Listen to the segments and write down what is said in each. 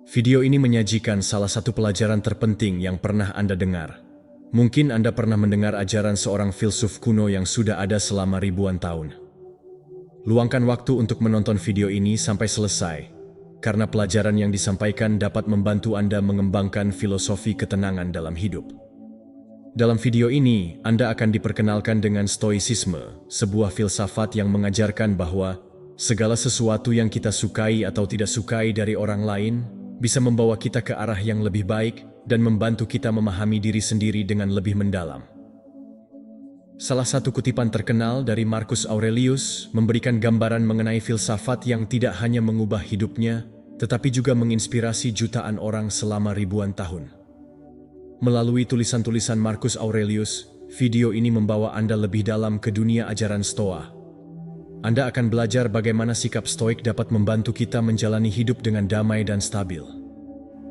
Video ini menyajikan salah satu pelajaran terpenting yang pernah Anda dengar. Mungkin Anda pernah mendengar ajaran seorang filsuf kuno yang sudah ada selama ribuan tahun. Luangkan waktu untuk menonton video ini sampai selesai, karena pelajaran yang disampaikan dapat membantu Anda mengembangkan filosofi ketenangan dalam hidup. Dalam video ini, Anda akan diperkenalkan dengan stoicisme, sebuah filsafat yang mengajarkan bahwa segala sesuatu yang kita sukai atau tidak sukai dari orang lain bisa membawa kita ke arah yang lebih baik dan membantu kita memahami diri sendiri dengan lebih mendalam. Salah satu kutipan terkenal dari Marcus Aurelius memberikan gambaran mengenai filsafat yang tidak hanya mengubah hidupnya, tetapi juga menginspirasi jutaan orang selama ribuan tahun. Melalui tulisan-tulisan Marcus Aurelius, video ini membawa Anda lebih dalam ke dunia ajaran Stoa. Anda akan belajar bagaimana sikap stoik dapat membantu kita menjalani hidup dengan damai dan stabil.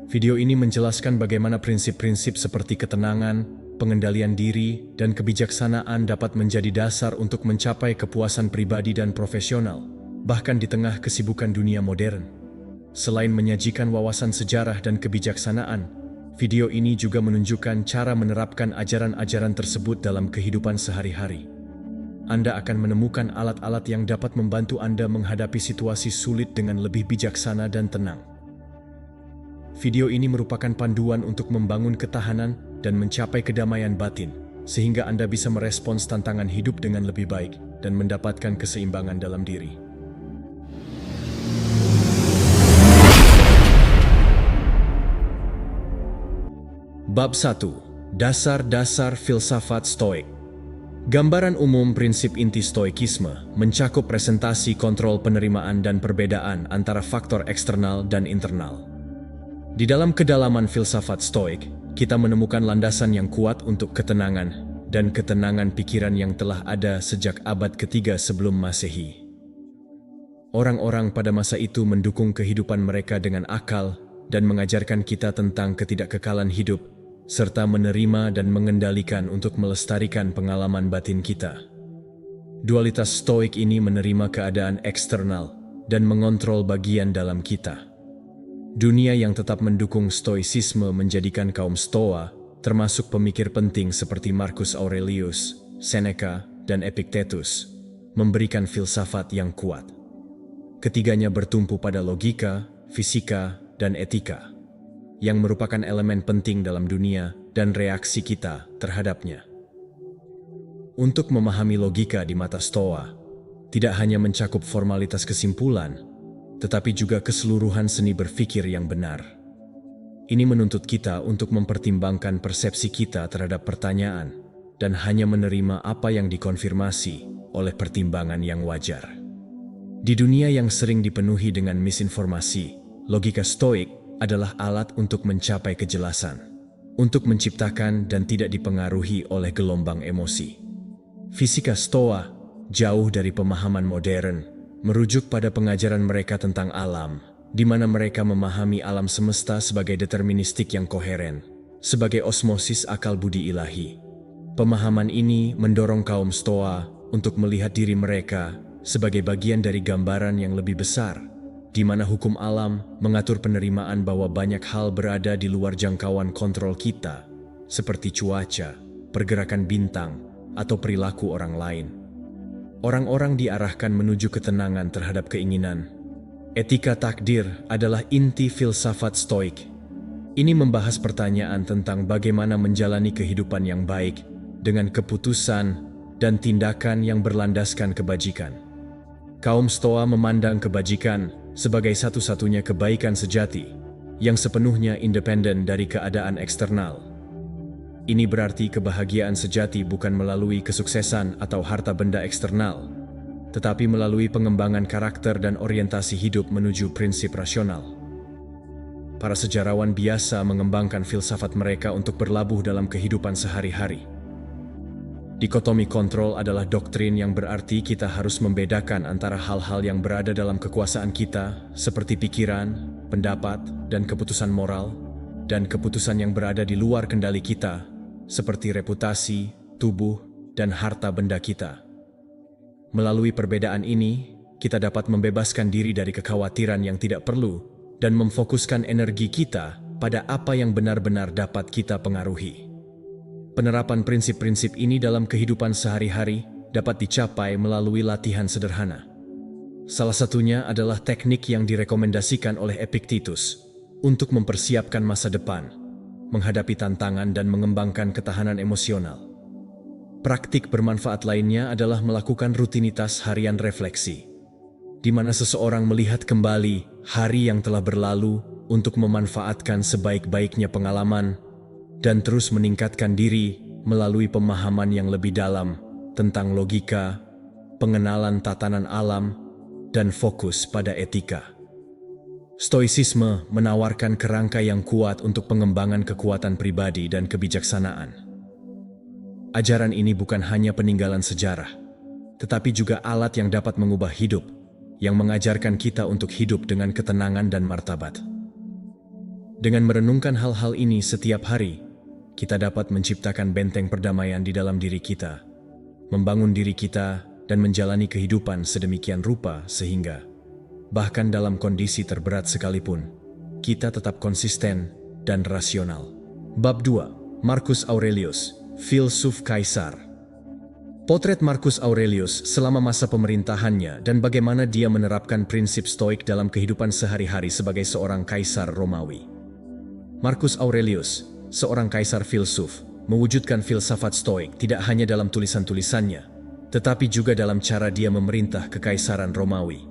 Video ini menjelaskan bagaimana prinsip-prinsip seperti ketenangan, pengendalian diri, dan kebijaksanaan dapat menjadi dasar untuk mencapai kepuasan pribadi dan profesional, bahkan di tengah kesibukan dunia modern. Selain menyajikan wawasan sejarah dan kebijaksanaan, video ini juga menunjukkan cara menerapkan ajaran-ajaran tersebut dalam kehidupan sehari-hari. Anda akan menemukan alat-alat yang dapat membantu Anda menghadapi situasi sulit dengan lebih bijaksana dan tenang. Video ini merupakan panduan untuk membangun ketahanan dan mencapai kedamaian batin, sehingga Anda bisa merespons tantangan hidup dengan lebih baik dan mendapatkan keseimbangan dalam diri. Bab 1. Dasar-dasar filsafat Stoik. Gambaran umum prinsip inti Stoikisme mencakup presentasi kontrol penerimaan dan perbedaan antara faktor eksternal dan internal. Di dalam kedalaman filsafat Stoik, kita menemukan landasan yang kuat untuk ketenangan dan ketenangan pikiran yang telah ada sejak abad ketiga sebelum Masehi. Orang-orang pada masa itu mendukung kehidupan mereka dengan akal dan mengajarkan kita tentang ketidakkekalan hidup, serta menerima dan mengendalikan untuk melestarikan pengalaman batin kita. Dualitas Stoik ini menerima keadaan eksternal dan mengontrol bagian dalam kita. Dunia yang tetap mendukung Stoicisme menjadikan kaum Stoa, termasuk pemikir penting seperti Marcus Aurelius, Seneca, dan Epictetus, memberikan filsafat yang kuat. Ketiganya bertumpu pada logika, fisika, dan etika, yang merupakan elemen penting dalam dunia dan reaksi kita terhadapnya. Untuk memahami logika di mata Stoa, tidak hanya mencakup formalitas kesimpulan, tetapi juga keseluruhan seni berpikir yang benar. Ini menuntut kita untuk mempertimbangkan persepsi kita terhadap pertanyaan dan hanya menerima apa yang dikonfirmasi oleh pertimbangan yang wajar. Di dunia yang sering dipenuhi dengan misinformasi, logika Stoik adalah alat untuk mencapai kejelasan, untuk menciptakan dan tidak dipengaruhi oleh gelombang emosi. Fisika Stoa, jauh dari pemahaman modern, merujuk pada pengajaran mereka tentang alam, di mana mereka memahami alam semesta sebagai deterministik yang koheren, sebagai osmosis akal budi ilahi. Pemahaman ini mendorong kaum Stoa untuk melihat diri mereka sebagai bagian dari gambaran yang lebih besar, di mana hukum alam mengatur penerimaan bahwa banyak hal berada di luar jangkauan kontrol kita, seperti cuaca, pergerakan bintang, atau perilaku orang lain. Orang-orang diarahkan menuju ketenangan terhadap keinginan. Etika takdir adalah inti filsafat Stoik. Ini membahas pertanyaan tentang bagaimana menjalani kehidupan yang baik dengan keputusan dan tindakan yang berlandaskan kebajikan. Kaum Stoa memandang kebajikan sebagai satu-satunya kebaikan sejati yang sepenuhnya independen dari keadaan eksternal. Ini berarti kebahagiaan sejati bukan melalui kesuksesan atau harta benda eksternal, tetapi melalui pengembangan karakter dan orientasi hidup menuju prinsip rasional. Para sejarawan biasa mengembangkan filsafat mereka untuk berlabuh dalam kehidupan sehari-hari. Dikotomi kontrol adalah doktrin yang berarti kita harus membedakan antara hal-hal yang berada dalam kekuasaan kita, seperti pikiran, pendapat, dan keputusan moral, dan keputusan yang berada di luar kendali kita, seperti reputasi, tubuh, dan harta benda kita. Melalui perbedaan ini, kita dapat membebaskan diri dari kekhawatiran yang tidak perlu dan memfokuskan energi kita pada apa yang benar-benar dapat kita pengaruhi. Penerapan prinsip-prinsip ini dalam kehidupan sehari-hari dapat dicapai melalui latihan sederhana. Salah satunya adalah teknik yang direkomendasikan oleh Epictetus untuk mempersiapkan masa depan, menghadapi tantangan dan mengembangkan ketahanan emosional. Praktik bermanfaat lainnya adalah melakukan rutinitas harian refleksi, di mana seseorang melihat kembali hari yang telah berlalu untuk memanfaatkan sebaik-baiknya pengalaman dan terus meningkatkan diri melalui pemahaman yang lebih dalam tentang logika, pengenalan tatanan alam, dan fokus pada etika. Stoicisme menawarkan kerangka yang kuat untuk pengembangan kekuatan pribadi dan kebijaksanaan. Ajaran ini bukan hanya peninggalan sejarah, tetapi juga alat yang dapat mengubah hidup, yang mengajarkan kita untuk hidup dengan ketenangan dan martabat. Dengan merenungkan hal-hal ini setiap hari, kita dapat menciptakan benteng perdamaian di dalam diri kita, membangun diri kita, dan menjalani kehidupan sedemikian rupa sehingga, bahkan dalam kondisi terberat sekalipun, kita tetap konsisten dan rasional. Bab 2. Marcus Aurelius, Filsuf Kaisar. Potret Marcus Aurelius selama masa pemerintahannya dan bagaimana dia menerapkan prinsip stoik dalam kehidupan sehari-hari sebagai seorang kaisar Romawi. Marcus Aurelius, seorang kaisar filsuf, mewujudkan filsafat stoik tidak hanya dalam tulisan-tulisannya, tetapi juga dalam cara dia memerintah kekaisaran Romawi.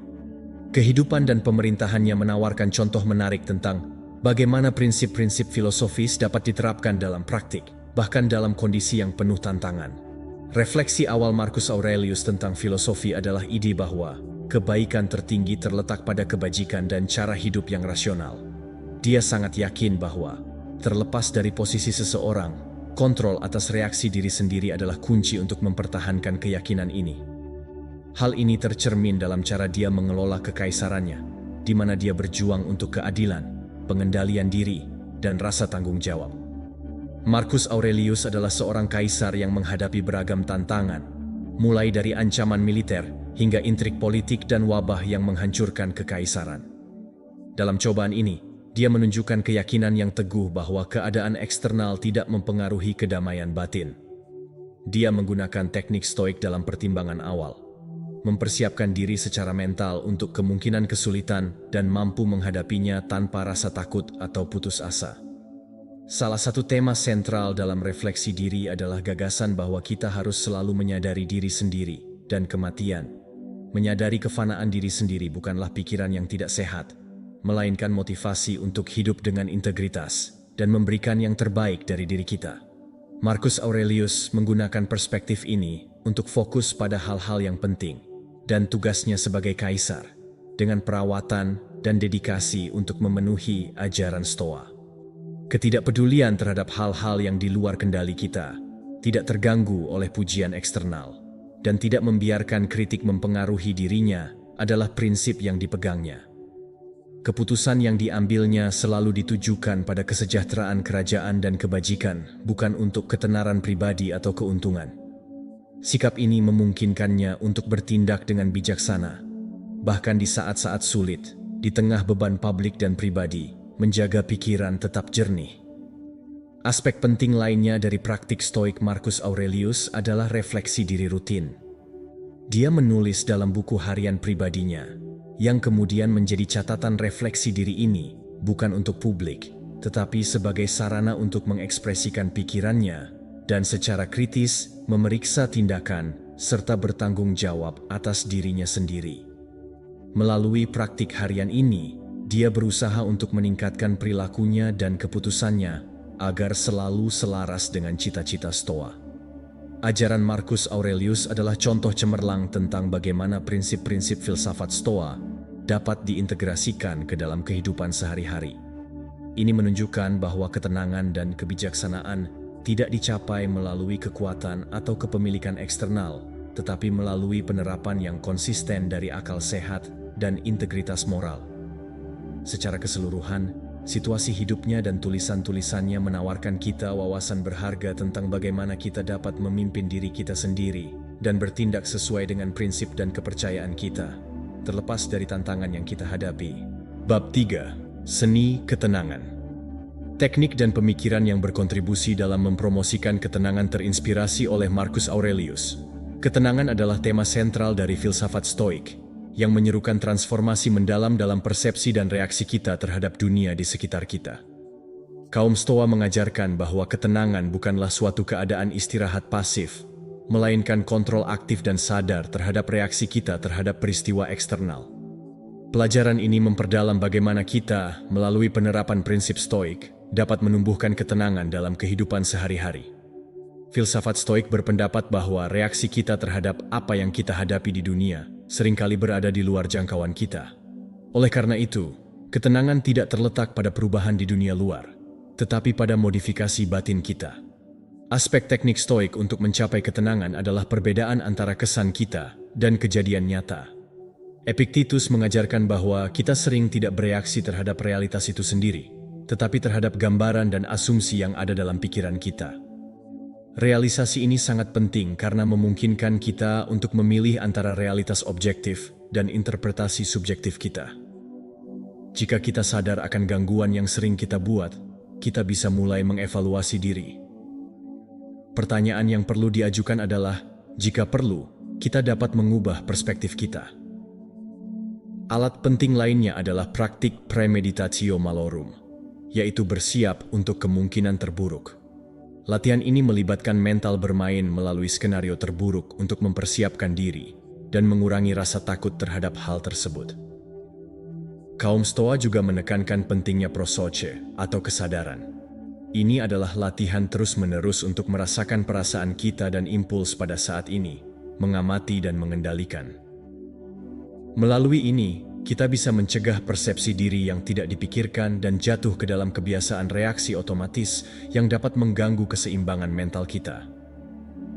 Kehidupan dan pemerintahannya menawarkan contoh menarik tentang bagaimana prinsip-prinsip filosofis dapat diterapkan dalam praktik, bahkan dalam kondisi yang penuh tantangan. Refleksi awal Marcus Aurelius tentang filosofi adalah ide bahwa kebaikan tertinggi terletak pada kebajikan dan cara hidup yang rasional. Dia sangat yakin bahwa, terlepas dari posisi seseorang, kontrol atas reaksi diri sendiri adalah kunci untuk mempertahankan keyakinan ini. Hal ini tercermin dalam cara dia mengelola kekaisarannya, di mana dia berjuang untuk keadilan, pengendalian diri, dan rasa tanggung jawab. Marcus Aurelius adalah seorang kaisar yang menghadapi beragam tantangan, mulai dari ancaman militer hingga intrik politik dan wabah yang menghancurkan kekaisaran. Dalam cobaan ini, dia menunjukkan keyakinan yang teguh bahwa keadaan eksternal tidak mempengaruhi kedamaian batin. Dia menggunakan teknik stoik dalam pertimbangan awal, mempersiapkan diri secara mental untuk kemungkinan kesulitan dan mampu menghadapinya tanpa rasa takut atau putus asa. Salah satu tema sentral dalam refleksi diri adalah gagasan bahwa kita harus selalu menyadari diri sendiri dan kematian. Menyadari kefanaan diri sendiri bukanlah pikiran yang tidak sehat, melainkan motivasi untuk hidup dengan integritas dan memberikan yang terbaik dari diri kita. Marcus Aurelius menggunakan perspektif ini untuk fokus pada hal-hal yang penting dan tugasnya sebagai kaisar, dengan perawatan dan dedikasi untuk memenuhi ajaran Stoa. Ketidakpedulian terhadap hal-hal yang di luar kendali kita, tidak terganggu oleh pujian eksternal, dan tidak membiarkan kritik mempengaruhi dirinya adalah prinsip yang dipegangnya. Keputusan yang diambilnya selalu ditujukan pada kesejahteraan kerajaan dan kebajikan, bukan untuk ketenaran pribadi atau keuntungan. Sikap ini memungkinkannya untuk bertindak dengan bijaksana, bahkan di saat-saat sulit, di tengah beban publik dan pribadi, menjaga pikiran tetap jernih. Aspek penting lainnya dari praktik stoik Marcus Aurelius adalah refleksi diri rutin. Dia menulis dalam buku harian pribadinya, yang kemudian menjadi catatan refleksi diri ini, bukan untuk publik, tetapi sebagai sarana untuk mengekspresikan pikirannya, dan secara kritis memeriksa tindakan, serta bertanggung jawab atas dirinya sendiri. Melalui praktik harian ini, dia berusaha untuk meningkatkan perilakunya dan keputusannya agar selalu selaras dengan cita-cita Stoa. Ajaran Marcus Aurelius adalah contoh cemerlang tentang bagaimana prinsip-prinsip filsafat Stoa dapat diintegrasikan ke dalam kehidupan sehari-hari. Ini menunjukkan bahwa ketenangan dan kebijaksanaan tidak dicapai melalui kekuatan atau kepemilikan eksternal, tetapi melalui penerapan yang konsisten dari akal sehat dan integritas moral. Secara keseluruhan, situasi hidupnya dan tulisan-tulisannya menawarkan kita wawasan berharga tentang bagaimana kita dapat memimpin diri kita sendiri dan bertindak sesuai dengan prinsip dan kepercayaan kita, terlepas dari tantangan yang kita hadapi. Bab 3. Seni ketenangan. Teknik dan pemikiran yang berkontribusi dalam mempromosikan ketenangan terinspirasi oleh Marcus Aurelius. Ketenangan adalah tema sentral dari filsafat Stoik, yang menyerukan transformasi mendalam dalam persepsi dan reaksi kita terhadap dunia di sekitar kita. Kaum Stoa mengajarkan bahwa ketenangan bukanlah suatu keadaan istirahat pasif, melainkan kontrol aktif dan sadar terhadap reaksi kita terhadap peristiwa eksternal. Pelajaran ini memperdalam bagaimana kita, melalui penerapan prinsip Stoik, dapat menumbuhkan ketenangan dalam kehidupan sehari-hari. Filsafat Stoik berpendapat bahwa reaksi kita terhadap apa yang kita hadapi di dunia seringkali berada di luar jangkauan kita. Oleh karena itu, ketenangan tidak terletak pada perubahan di dunia luar, tetapi pada modifikasi batin kita. Aspek teknik Stoik untuk mencapai ketenangan adalah perbedaan antara kesan kita dan kejadian nyata. Epictetus mengajarkan bahwa kita sering tidak bereaksi terhadap realitas itu sendiri, tetapi terhadap gambaran dan asumsi yang ada dalam pikiran kita. Realisasi ini sangat penting karena memungkinkan kita untuk memilih antara realitas objektif dan interpretasi subjektif kita. Jika kita sadar akan gangguan yang sering kita buat, kita bisa mulai mengevaluasi diri. Pertanyaan yang perlu diajukan adalah, jika perlu, kita dapat mengubah perspektif kita. Alat penting lainnya adalah praktik premeditatio malorum, yaitu bersiap untuk kemungkinan terburuk. Latihan ini melibatkan mental bermain melalui skenario terburuk untuk mempersiapkan diri dan mengurangi rasa takut terhadap hal tersebut. Kaum Stoa juga menekankan pentingnya prosoche atau kesadaran. Ini adalah latihan terus-menerus untuk merasakan perasaan kita dan impuls pada saat ini, mengamati dan mengendalikan. Melalui ini, kita bisa mencegah persepsi diri yang tidak dipikirkan dan jatuh ke dalam kebiasaan reaksi otomatis yang dapat mengganggu keseimbangan mental kita.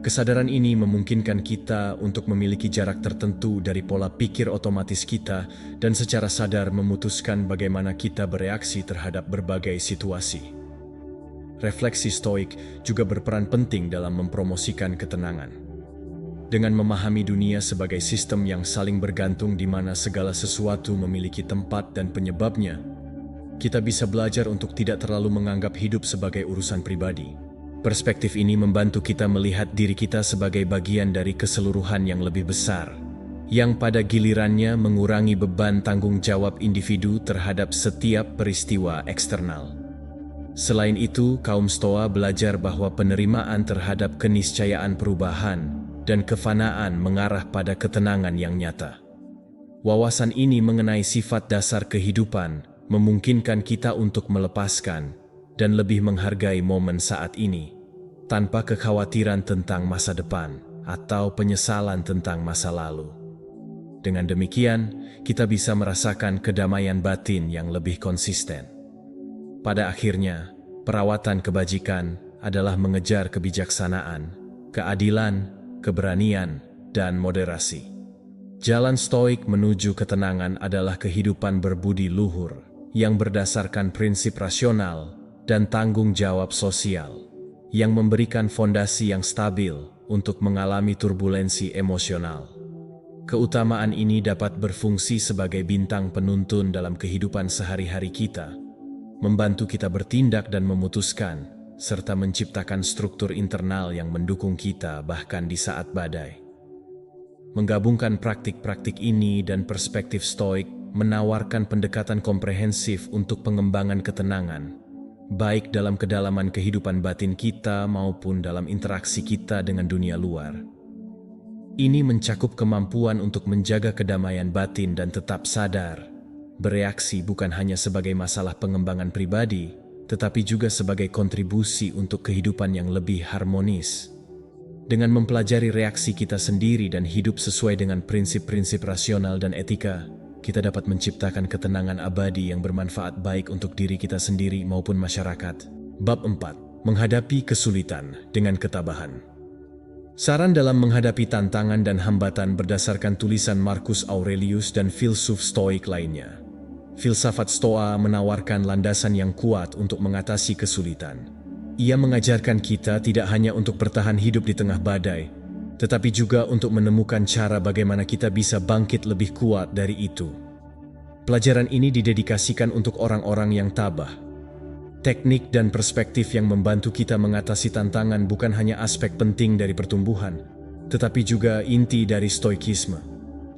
Kesadaran ini memungkinkan kita untuk memiliki jarak tertentu dari pola pikir otomatis kita dan secara sadar memutuskan bagaimana kita bereaksi terhadap berbagai situasi. Refleksi Stoik juga berperan penting dalam mempromosikan ketenangan. Dengan memahami dunia sebagai sistem yang saling bergantung di mana segala sesuatu memiliki tempat dan penyebabnya, kita bisa belajar untuk tidak terlalu menganggap hidup sebagai urusan pribadi. Perspektif ini membantu kita melihat diri kita sebagai bagian dari keseluruhan yang lebih besar, yang pada gilirannya mengurangi beban tanggung jawab individu terhadap setiap peristiwa eksternal. Selain itu, kaum Stoa belajar bahwa penerimaan terhadap keniscayaan perubahan dan kefanaan mengarah pada ketenangan yang nyata. Wawasan ini mengenai sifat dasar kehidupan memungkinkan kita untuk melepaskan dan lebih menghargai momen saat ini, tanpa kekhawatiran tentang masa depan atau penyesalan tentang masa lalu. Dengan demikian, kita bisa merasakan kedamaian batin yang lebih konsisten. Pada akhirnya, perawatan kebajikan adalah mengejar kebijaksanaan, keadilan, keberanian, dan moderasi. Jalan Stoik menuju ketenangan adalah kehidupan berbudi luhur yang berdasarkan prinsip rasional dan tanggung jawab sosial, yang memberikan fondasi yang stabil untuk mengalami turbulensi emosional. Keutamaan ini dapat berfungsi sebagai bintang penuntun dalam kehidupan sehari-hari kita, membantu kita bertindak dan memutuskan, serta menciptakan struktur internal yang mendukung kita bahkan di saat badai. Menggabungkan praktik-praktik ini dan perspektif Stoik menawarkan pendekatan komprehensif untuk pengembangan ketenangan, baik dalam kedalaman kehidupan batin kita maupun dalam interaksi kita dengan dunia luar. Ini mencakup kemampuan untuk menjaga kedamaian batin dan tetap sadar, bereaksi bukan hanya sebagai masalah pengembangan pribadi, tetapi juga sebagai kontribusi untuk kehidupan yang lebih harmonis. Dengan mempelajari reaksi kita sendiri dan hidup sesuai dengan prinsip-prinsip rasional dan etika, kita dapat menciptakan ketenangan abadi yang bermanfaat baik untuk diri kita sendiri maupun masyarakat. Bab 4. Menghadapi kesulitan dengan ketabahan. Saran dalam menghadapi tantangan dan hambatan berdasarkan tulisan Marcus Aurelius dan filsuf Stoik lainnya. Filsafat Stoa menawarkan landasan yang kuat untuk mengatasi kesulitan. Ia mengajarkan kita tidak hanya untuk bertahan hidup di tengah badai, tetapi juga untuk menemukan cara bagaimana kita bisa bangkit lebih kuat dari itu. Pelajaran ini didedikasikan untuk orang-orang yang tabah. Teknik dan perspektif yang membantu kita mengatasi tantangan bukan hanya aspek penting dari pertumbuhan, tetapi juga inti dari stoikisme.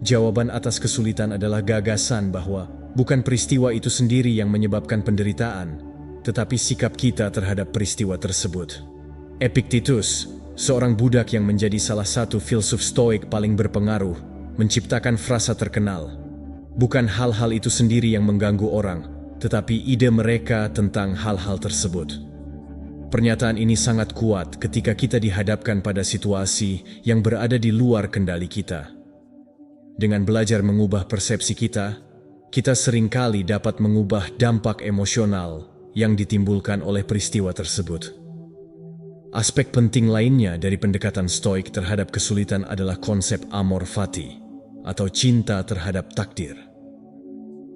Jawaban atas kesulitan adalah gagasan bahwa bukan peristiwa itu sendiri yang menyebabkan penderitaan, tetapi sikap kita terhadap peristiwa tersebut. Epictetus, seorang budak yang menjadi salah satu filsuf stoik paling berpengaruh, menciptakan frasa terkenal, "Bukan hal-hal itu sendiri yang mengganggu orang, tetapi ide mereka tentang hal-hal tersebut." Pernyataan ini sangat kuat ketika kita dihadapkan pada situasi yang berada di luar kendali kita. Dengan belajar mengubah persepsi kita seringkali dapat mengubah dampak emosional yang ditimbulkan oleh peristiwa tersebut. Aspek penting lainnya dari pendekatan stoik terhadap kesulitan adalah konsep amor fati, atau cinta terhadap takdir.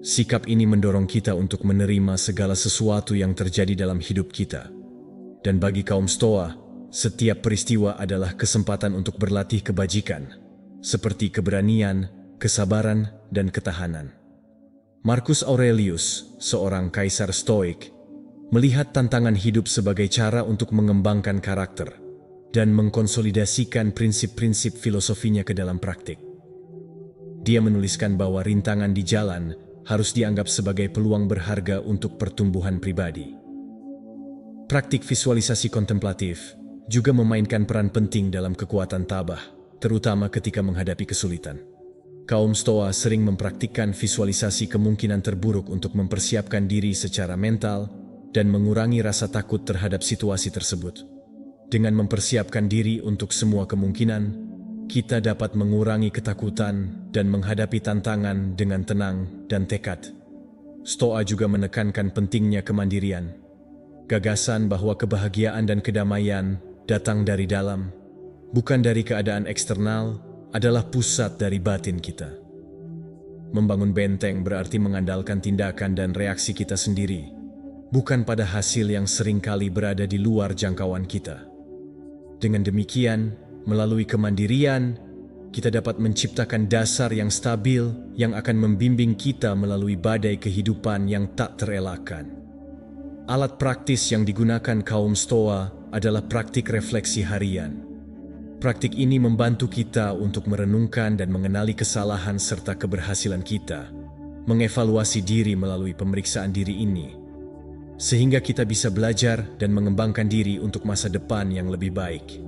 Sikap ini mendorong kita untuk menerima segala sesuatu yang terjadi dalam hidup kita. Dan bagi kaum Stoa, setiap peristiwa adalah kesempatan untuk berlatih kebajikan, seperti keberanian, kesabaran, dan ketahanan. Marcus Aurelius, seorang kaisar Stoik, melihat tantangan hidup sebagai cara untuk mengembangkan karakter dan mengkonsolidasikan prinsip-prinsip filosofinya ke dalam praktik. Dia menuliskan bahwa rintangan di jalan harus dianggap sebagai peluang berharga untuk pertumbuhan pribadi. Praktik visualisasi kontemplatif juga memainkan peran penting dalam kekuatan tabah, terutama ketika menghadapi kesulitan. Kaum Stoa sering mempraktikkan visualisasi kemungkinan terburuk untuk mempersiapkan diri secara mental dan mengurangi rasa takut terhadap situasi tersebut. Dengan mempersiapkan diri untuk semua kemungkinan, kita dapat mengurangi ketakutan dan menghadapi tantangan dengan tenang dan tekad. Stoa juga menekankan pentingnya kemandirian. Gagasan bahwa kebahagiaan dan kedamaian datang dari dalam, bukan dari keadaan eksternal, adalah pusat dari batin kita. Membangun benteng berarti mengandalkan tindakan dan reaksi kita sendiri, bukan pada hasil yang seringkali berada di luar jangkauan kita. Dengan demikian, melalui kemandirian, kita dapat menciptakan dasar yang stabil yang akan membimbing kita melalui badai kehidupan yang tak terelakkan. Alat praktis yang digunakan kaum Stoa adalah praktik refleksi harian. Praktik ini membantu kita untuk merenungkan dan mengenali kesalahan serta keberhasilan kita, mengevaluasi diri melalui pemeriksaan diri ini, sehingga kita bisa belajar dan mengembangkan diri untuk masa depan yang lebih baik.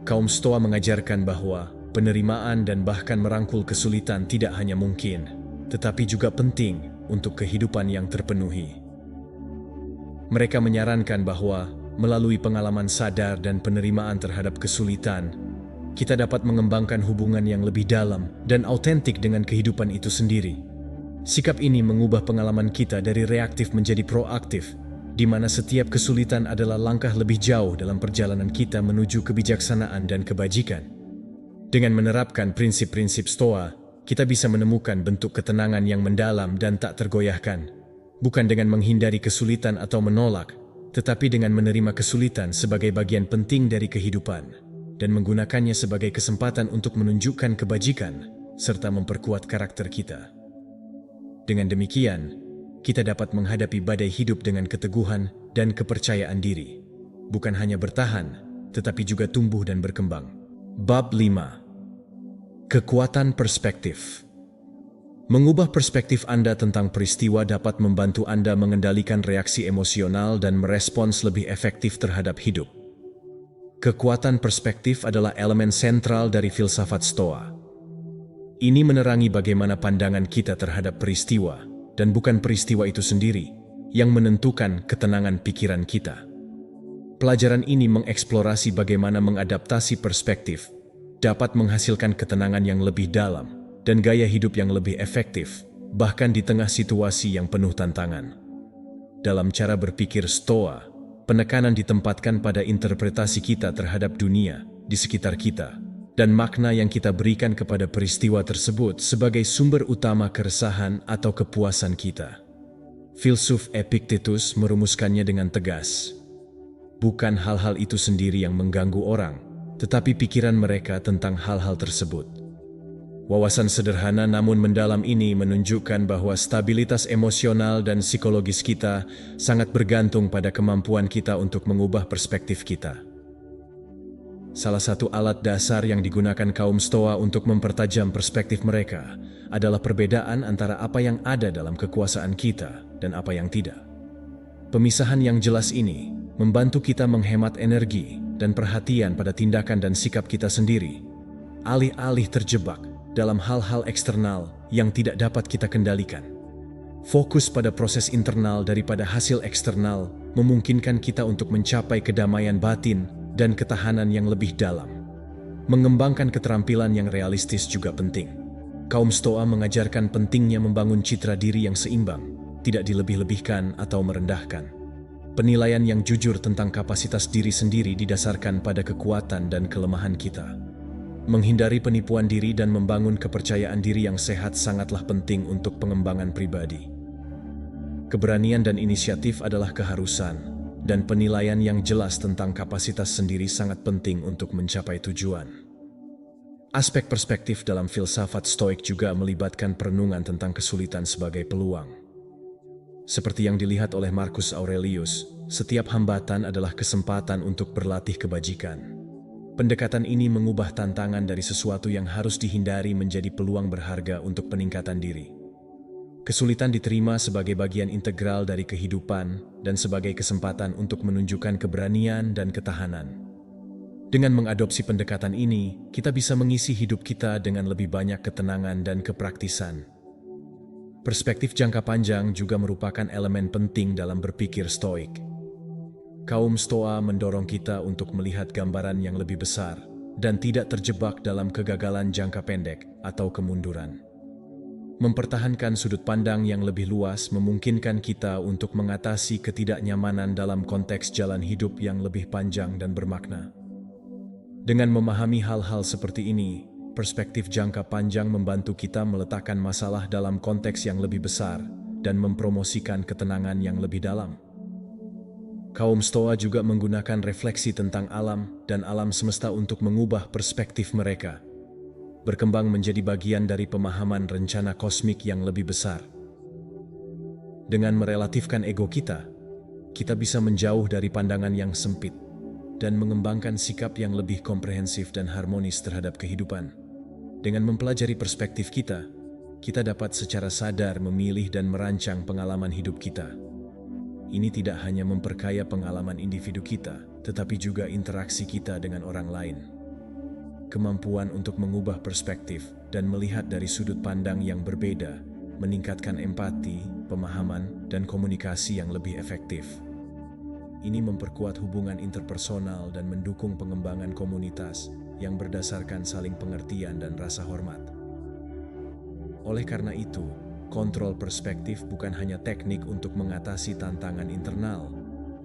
Kaum Stoa mengajarkan bahwa penerimaan dan bahkan merangkul kesulitan tidak hanya mungkin, tetapi juga penting untuk kehidupan yang terpenuhi. Mereka menyarankan bahwa melalui pengalaman sadar dan penerimaan terhadap kesulitan, kita dapat mengembangkan hubungan yang lebih dalam dan autentik dengan kehidupan itu sendiri. Sikap ini mengubah pengalaman kita dari reaktif menjadi proaktif, di mana setiap kesulitan adalah langkah lebih jauh dalam perjalanan kita menuju kebijaksanaan dan kebajikan. Dengan menerapkan prinsip-prinsip Stoa, kita bisa menemukan bentuk ketenangan yang mendalam dan tak tergoyahkan, bukan dengan menghindari kesulitan atau menolak, tetapi dengan menerima kesulitan sebagai bagian penting dari kehidupan dan menggunakannya sebagai kesempatan untuk menunjukkan kebajikan serta memperkuat karakter kita. Dengan demikian, kita dapat menghadapi badai hidup dengan keteguhan dan kepercayaan diri, bukan hanya bertahan, tetapi juga tumbuh dan berkembang. Bab 5. Kekuatan perspektif. Mengubah perspektif Anda tentang peristiwa dapat membantu Anda mengendalikan reaksi emosional dan merespons lebih efektif terhadap hidup. Kekuatan perspektif adalah elemen sentral dari filsafat Stoa. Ini menerangi bagaimana pandangan kita terhadap peristiwa, dan bukan peristiwa itu sendiri, yang menentukan ketenangan pikiran kita. Pelajaran ini mengeksplorasi bagaimana mengadaptasi perspektif dapat menghasilkan ketenangan yang lebih dalam dan gaya hidup yang lebih efektif, bahkan di tengah situasi yang penuh tantangan. Dalam cara berpikir Stoa, penekanan ditempatkan pada interpretasi kita terhadap dunia di sekitar kita, dan makna yang kita berikan kepada peristiwa tersebut sebagai sumber utama keresahan atau kepuasan kita. Filsuf Epictetus merumuskannya dengan tegas. Bukan hal-hal itu sendiri yang mengganggu orang, tetapi pikiran mereka tentang hal-hal tersebut. Wawasan sederhana namun mendalam ini menunjukkan bahwa stabilitas emosional dan psikologis kita sangat bergantung pada kemampuan kita untuk mengubah perspektif kita. Salah satu alat dasar yang digunakan kaum Stoa untuk mempertajam perspektif mereka adalah perbedaan antara apa yang ada dalam kekuasaan kita dan apa yang tidak. Pemisahan yang jelas ini membantu kita menghemat energi dan perhatian pada tindakan dan sikap kita sendiri, alih-alih terjebak dalam hal-hal eksternal yang tidak dapat kita kendalikan. Fokus pada proses internal daripada hasil eksternal memungkinkan kita untuk mencapai kedamaian batin dan ketahanan yang lebih dalam. Mengembangkan keterampilan yang realistis juga penting. Kaum Stoa mengajarkan pentingnya membangun citra diri yang seimbang, tidak dilebih-lebihkan atau merendahkan. Penilaian yang jujur tentang kapasitas diri sendiri didasarkan pada kekuatan dan kelemahan kita. Menghindari penipuan diri dan membangun kepercayaan diri yang sehat sangatlah penting untuk pengembangan pribadi. Keberanian dan inisiatif adalah keharusan, dan penilaian yang jelas tentang kapasitas sendiri sangat penting untuk mencapai tujuan. Aspek perspektif dalam filsafat Stoik juga melibatkan perenungan tentang kesulitan sebagai peluang. Seperti yang dilihat oleh Marcus Aurelius, setiap hambatan adalah kesempatan untuk berlatih kebajikan. Pendekatan ini mengubah tantangan dari sesuatu yang harus dihindari menjadi peluang berharga untuk peningkatan diri. Kesulitan diterima sebagai bagian integral dari kehidupan dan sebagai kesempatan untuk menunjukkan keberanian dan ketahanan. Dengan mengadopsi pendekatan ini, kita bisa mengisi hidup kita dengan lebih banyak ketenangan dan kepraktisan. Perspektif jangka panjang juga merupakan elemen penting dalam berpikir Stoik. Kaum Stoa mendorong kita untuk melihat gambaran yang lebih besar dan tidak terjebak dalam kegagalan jangka pendek atau kemunduran. Mempertahankan sudut pandang yang lebih luas memungkinkan kita untuk mengatasi ketidaknyamanan dalam konteks jalan hidup yang lebih panjang dan bermakna. Dengan memahami hal-hal seperti ini, perspektif jangka panjang membantu kita meletakkan masalah dalam konteks yang lebih besar dan mempromosikan ketenangan yang lebih dalam. Kaum Stoa juga menggunakan refleksi tentang alam dan alam semesta untuk mengubah perspektif mereka, berkembang menjadi bagian dari pemahaman rencana kosmik yang lebih besar. Dengan merelatifkan ego kita, kita bisa menjauh dari pandangan yang sempit dan mengembangkan sikap yang lebih komprehensif dan harmonis terhadap kehidupan. Dengan mempelajari perspektif kita dapat secara sadar memilih dan merancang pengalaman hidup kita. Ini tidak hanya memperkaya pengalaman individu kita, tetapi juga interaksi kita dengan orang lain. Kemampuan untuk mengubah perspektif dan melihat dari sudut pandang yang berbeda meningkatkan empati, pemahaman, dan komunikasi yang lebih efektif. Ini memperkuat hubungan interpersonal dan mendukung pengembangan komunitas yang berdasarkan saling pengertian dan rasa hormat. Oleh karena itu, kontrol perspektif bukan hanya teknik untuk mengatasi tantangan internal,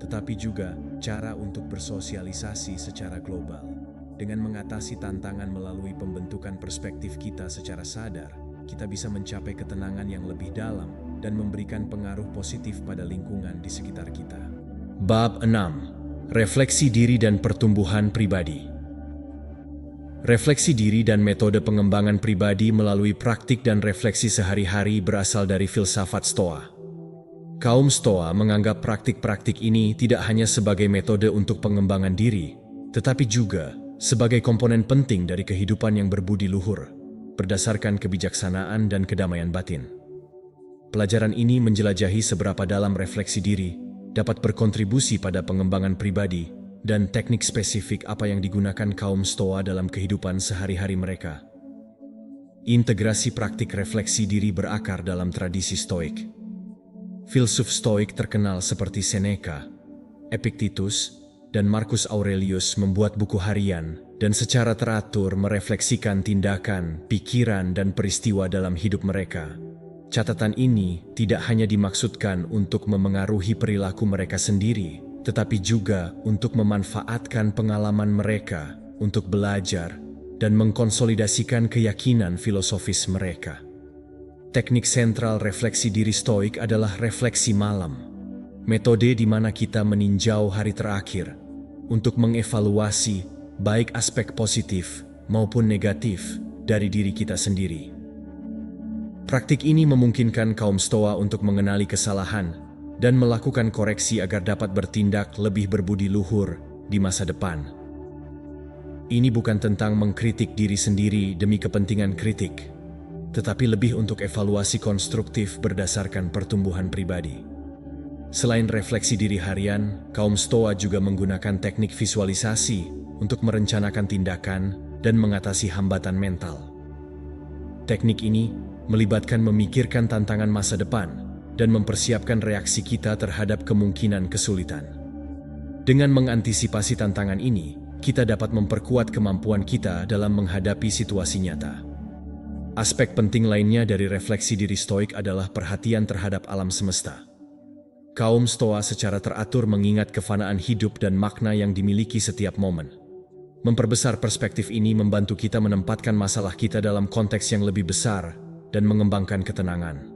tetapi juga cara untuk bersosialisasi secara global. Dengan mengatasi tantangan melalui pembentukan perspektif kita secara sadar, kita bisa mencapai ketenangan yang lebih dalam dan memberikan pengaruh positif pada lingkungan di sekitar kita. Bab 6. Refleksi diri dan pertumbuhan pribadi. Refleksi diri dan metode pengembangan pribadi melalui praktik dan refleksi sehari-hari berasal dari filsafat Stoa. Kaum Stoa menganggap praktik-praktik ini tidak hanya sebagai metode untuk pengembangan diri, tetapi juga sebagai komponen penting dari kehidupan yang berbudi luhur, berdasarkan kebijaksanaan dan kedamaian batin. Pelajaran ini menjelajahi seberapa dalam refleksi diri dapat berkontribusi pada pengembangan pribadi dan teknik spesifik apa yang digunakan kaum Stoa dalam kehidupan sehari-hari mereka. Integrasi praktik refleksi diri berakar dalam tradisi Stoik. Filsuf Stoik terkenal seperti Seneca, Epictetus, dan Marcus Aurelius membuat buku harian dan secara teratur merefleksikan tindakan, pikiran, dan peristiwa dalam hidup mereka. Catatan ini tidak hanya dimaksudkan untuk memengaruhi perilaku mereka sendiri, tetapi juga untuk memanfaatkan pengalaman mereka untuk belajar dan mengkonsolidasikan keyakinan filosofis mereka. Teknik sentral refleksi diri Stoik adalah refleksi malam, metode di mana kita meninjau hari terakhir untuk mengevaluasi baik aspek positif maupun negatif dari diri kita sendiri. Praktik ini memungkinkan kaum Stoa untuk mengenali kesalahan dan melakukan koreksi agar dapat bertindak lebih berbudi luhur di masa depan. Ini bukan tentang mengkritik diri sendiri demi kepentingan kritik, tetapi lebih untuk evaluasi konstruktif berdasarkan pertumbuhan pribadi. Selain refleksi diri harian, kaum Stoa juga menggunakan teknik visualisasi untuk merencanakan tindakan dan mengatasi hambatan mental. Teknik ini melibatkan memikirkan tantangan masa depan dan mempersiapkan reaksi kita terhadap kemungkinan kesulitan. Dengan mengantisipasi tantangan ini, kita dapat memperkuat kemampuan kita dalam menghadapi situasi nyata. Aspek penting lainnya dari refleksi diri Stoik adalah perhatian terhadap alam semesta. Kaum Stoa secara teratur mengingat kefanaan hidup dan makna yang dimiliki setiap momen. Memperbesar perspektif ini membantu kita menempatkan masalah kita dalam konteks yang lebih besar dan mengembangkan ketenangan.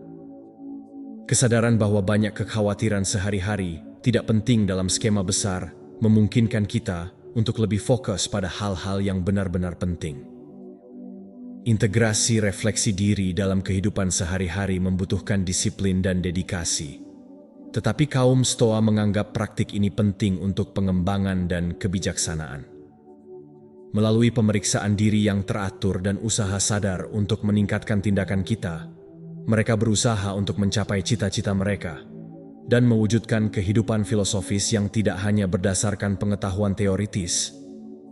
Kesadaran bahwa banyak kekhawatiran sehari-hari tidak penting dalam skema besar memungkinkan kita untuk lebih fokus pada hal-hal yang benar-benar penting. Integrasi refleksi diri dalam kehidupan sehari-hari membutuhkan disiplin dan dedikasi. Tetapi kaum Stoa menganggap praktik ini penting untuk pengembangan dan kebijaksanaan. Melalui pemeriksaan diri yang teratur dan usaha sadar untuk meningkatkan tindakan kita, mereka berusaha untuk mencapai cita-cita mereka dan mewujudkan kehidupan filosofis yang tidak hanya berdasarkan pengetahuan teoritis,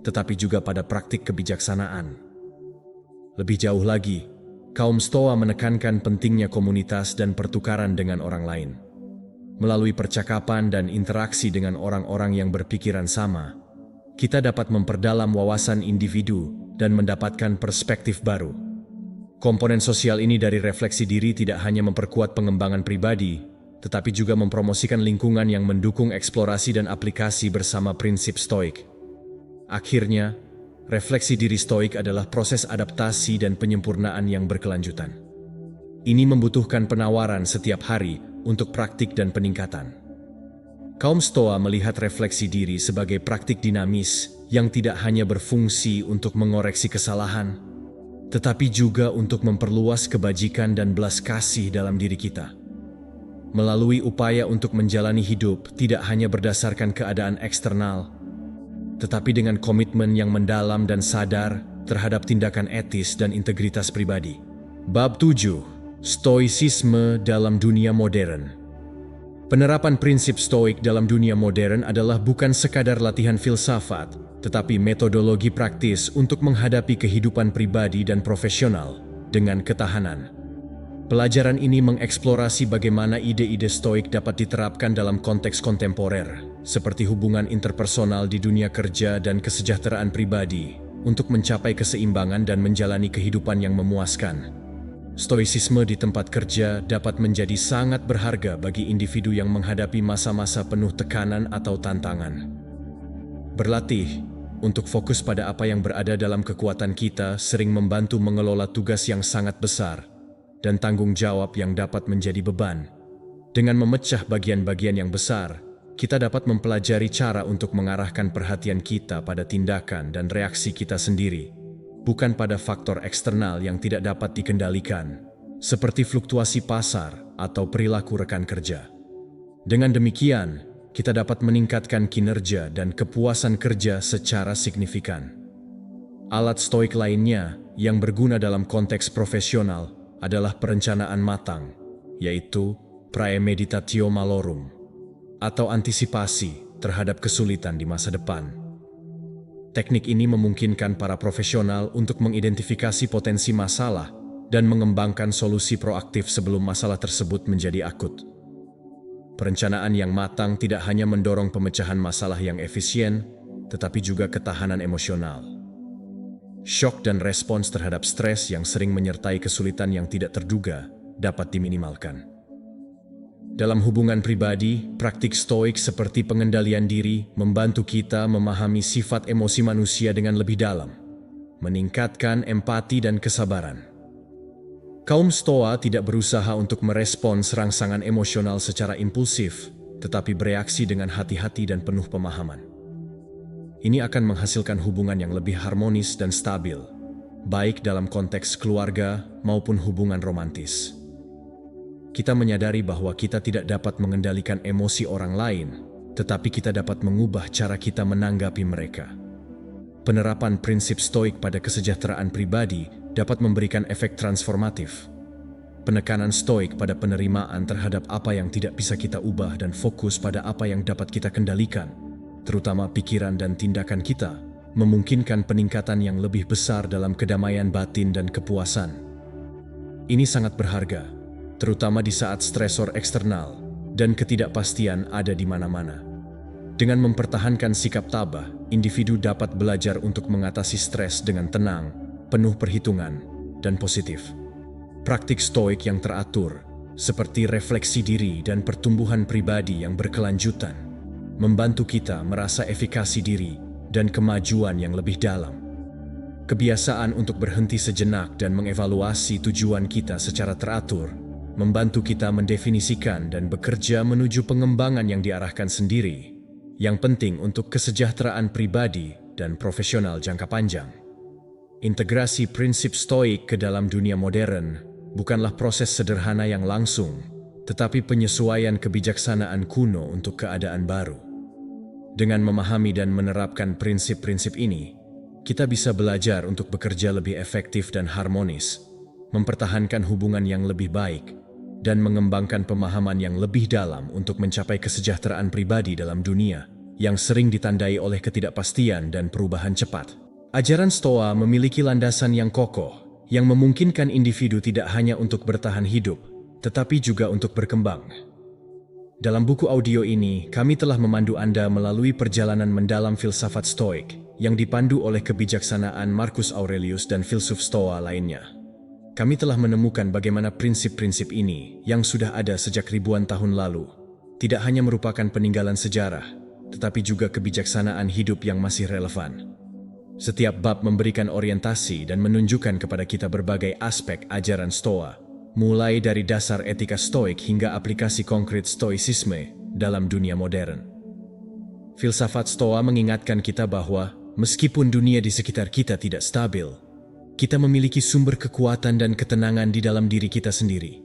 tetapi juga pada praktik kebijaksanaan. Lebih jauh lagi, kaum Stoa menekankan pentingnya komunitas dan pertukaran dengan orang lain. Melalui percakapan dan interaksi dengan orang-orang yang berpikiran sama, kita dapat memperdalam wawasan individu dan mendapatkan perspektif baru. Komponen sosial ini dari refleksi diri tidak hanya memperkuat pengembangan pribadi, tetapi juga mempromosikan lingkungan yang mendukung eksplorasi dan aplikasi bersama prinsip Stoik. Akhirnya, refleksi diri Stoik adalah proses adaptasi dan penyempurnaan yang berkelanjutan. Ini membutuhkan penawaran setiap hari untuk praktik dan peningkatan. Kaum Stoa melihat refleksi diri sebagai praktik dinamis yang tidak hanya berfungsi untuk mengoreksi kesalahan, tetapi juga untuk memperluas kebajikan dan belas kasih dalam diri kita. Melalui upaya untuk menjalani hidup tidak hanya berdasarkan keadaan eksternal, tetapi dengan komitmen yang mendalam dan sadar terhadap tindakan etis dan integritas pribadi. Bab 7. Stoicisme dalam dunia modern. Penerapan prinsip Stoik dalam dunia modern adalah bukan sekadar latihan filsafat, tetapi metodologi praktis untuk menghadapi kehidupan pribadi dan profesional dengan ketahanan. Pelajaran ini mengeksplorasi bagaimana ide-ide Stoik dapat diterapkan dalam konteks kontemporer, seperti hubungan interpersonal di dunia kerja dan kesejahteraan pribadi, untuk mencapai keseimbangan dan menjalani kehidupan yang memuaskan. Stoicisme di tempat kerja dapat menjadi sangat berharga bagi individu yang menghadapi masa-masa penuh tekanan atau tantangan. Berlatih untuk fokus pada apa yang berada dalam kekuatan kita sering membantu mengelola tugas yang sangat besar dan tanggung jawab yang dapat menjadi beban. Dengan memecah bagian-bagian yang besar, kita dapat mempelajari cara untuk mengarahkan perhatian kita pada tindakan dan reaksi kita sendiri, bukan pada faktor eksternal yang tidak dapat dikendalikan, seperti fluktuasi pasar atau perilaku rekan kerja. Dengan demikian, kita dapat meningkatkan kinerja dan kepuasan kerja secara signifikan. Alat Stoik lainnya yang berguna dalam konteks profesional adalah perencanaan matang, yaitu praemeditatio malorum, atau antisipasi terhadap kesulitan di masa depan. Teknik ini memungkinkan para profesional untuk mengidentifikasi potensi masalah dan mengembangkan solusi proaktif sebelum masalah tersebut menjadi akut. Perencanaan yang matang tidak hanya mendorong pemecahan masalah yang efisien, tetapi juga ketahanan emosional. Syok dan respons terhadap stres yang sering menyertai kesulitan yang tidak terduga dapat diminimalkan. Dalam hubungan pribadi, praktik Stoik seperti pengendalian diri membantu kita memahami sifat emosi manusia dengan lebih dalam, meningkatkan empati dan kesabaran. Kaum Stoa tidak berusaha untuk merespons rangsangan emosional secara impulsif, tetapi bereaksi dengan hati-hati dan penuh pemahaman. Ini akan menghasilkan hubungan yang lebih harmonis dan stabil, baik dalam konteks keluarga maupun hubungan romantis. Kita menyadari bahwa kita tidak dapat mengendalikan emosi orang lain, tetapi kita dapat mengubah cara kita menanggapi mereka. Penerapan prinsip stoik pada kesejahteraan pribadi dapat memberikan efek transformatif. Penekanan stoik pada penerimaan terhadap apa yang tidak bisa kita ubah dan fokus pada apa yang dapat kita kendalikan, terutama pikiran dan tindakan kita, memungkinkan peningkatan yang lebih besar dalam kedamaian batin dan kepuasan. Ini sangat berharga, terutama di saat stresor eksternal dan ketidakpastian ada di mana-mana. Dengan mempertahankan sikap tabah, individu dapat belajar untuk mengatasi stres dengan tenang, penuh perhitungan, dan positif. Praktik stoik yang teratur, seperti refleksi diri dan pertumbuhan pribadi yang berkelanjutan, membantu kita merasa efikasi diri dan kemajuan yang lebih dalam. Kebiasaan untuk berhenti sejenak dan mengevaluasi tujuan kita secara teratur, membantu kita mendefinisikan dan bekerja menuju pengembangan yang diarahkan sendiri, yang penting untuk kesejahteraan pribadi dan profesional jangka panjang. Integrasi prinsip stoik ke dalam dunia modern bukanlah proses sederhana yang langsung, tetapi penyesuaian kebijaksanaan kuno untuk keadaan baru. Dengan memahami dan menerapkan prinsip-prinsip ini, kita bisa belajar untuk bekerja lebih efektif dan harmonis, mempertahankan hubungan yang lebih baik, dan mengembangkan pemahaman yang lebih dalam untuk mencapai kesejahteraan pribadi dalam dunia yang sering ditandai oleh ketidakpastian dan perubahan cepat. Ajaran Stoa memiliki landasan yang kokoh, yang memungkinkan individu tidak hanya untuk bertahan hidup, tetapi juga untuk berkembang. Dalam buku audio ini, kami telah memandu Anda melalui perjalanan mendalam filsafat Stoik yang dipandu oleh kebijaksanaan Marcus Aurelius dan filsuf Stoa lainnya. Kami telah menemukan bagaimana prinsip-prinsip ini, yang sudah ada sejak ribuan tahun lalu, tidak hanya merupakan peninggalan sejarah, tetapi juga kebijaksanaan hidup yang masih relevan. Setiap bab memberikan orientasi dan menunjukkan kepada kita berbagai aspek ajaran Stoa, mulai dari dasar etika stoik hingga aplikasi konkret stoicisme dalam dunia modern. Filsafat Stoa mengingatkan kita bahwa, meskipun dunia di sekitar kita tidak stabil, kita memiliki sumber kekuatan dan ketenangan di dalam diri kita sendiri.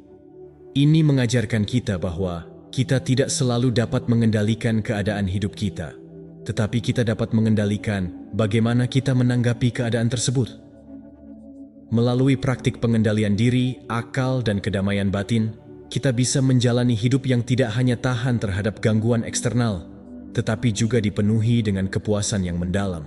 Ini mengajarkan kita bahwa kita tidak selalu dapat mengendalikan keadaan hidup kita, tetapi kita dapat mengendalikan bagaimana kita menanggapi keadaan tersebut. Melalui praktik pengendalian diri, akal, dan kedamaian batin, kita bisa menjalani hidup yang tidak hanya tahan terhadap gangguan eksternal, tetapi juga dipenuhi dengan kepuasan yang mendalam.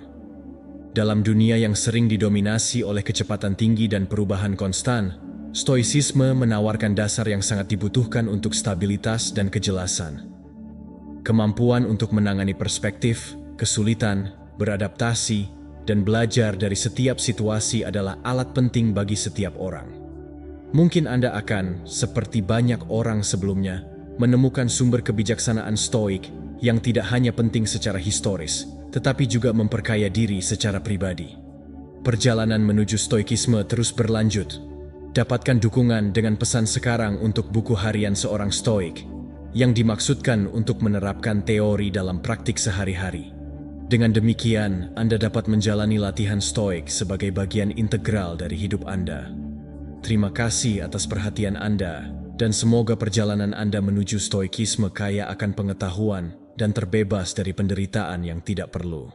Dalam dunia yang sering didominasi oleh kecepatan tinggi dan perubahan konstan, stoicisme menawarkan dasar yang sangat dibutuhkan untuk stabilitas dan kejelasan. Kemampuan untuk menangani perspektif, kesulitan, beradaptasi, dan belajar dari setiap situasi adalah alat penting bagi setiap orang. Mungkin Anda akan, seperti banyak orang sebelumnya, menemukan sumber kebijaksanaan stoik yang tidak hanya penting secara historis, tetapi juga memperkaya diri secara pribadi. Perjalanan menuju stoikisme terus berlanjut. Dapatkan dukungan dengan pesan sekarang untuk buku harian seorang stoik, yang dimaksudkan untuk menerapkan teori dalam praktik sehari-hari. Dengan demikian, Anda dapat menjalani latihan stoik sebagai bagian integral dari hidup Anda. Terima kasih atas perhatian Anda, dan semoga perjalanan Anda menuju stoikisme kaya akan pengetahuan dan terbebas dari penderitaan yang tidak perlu.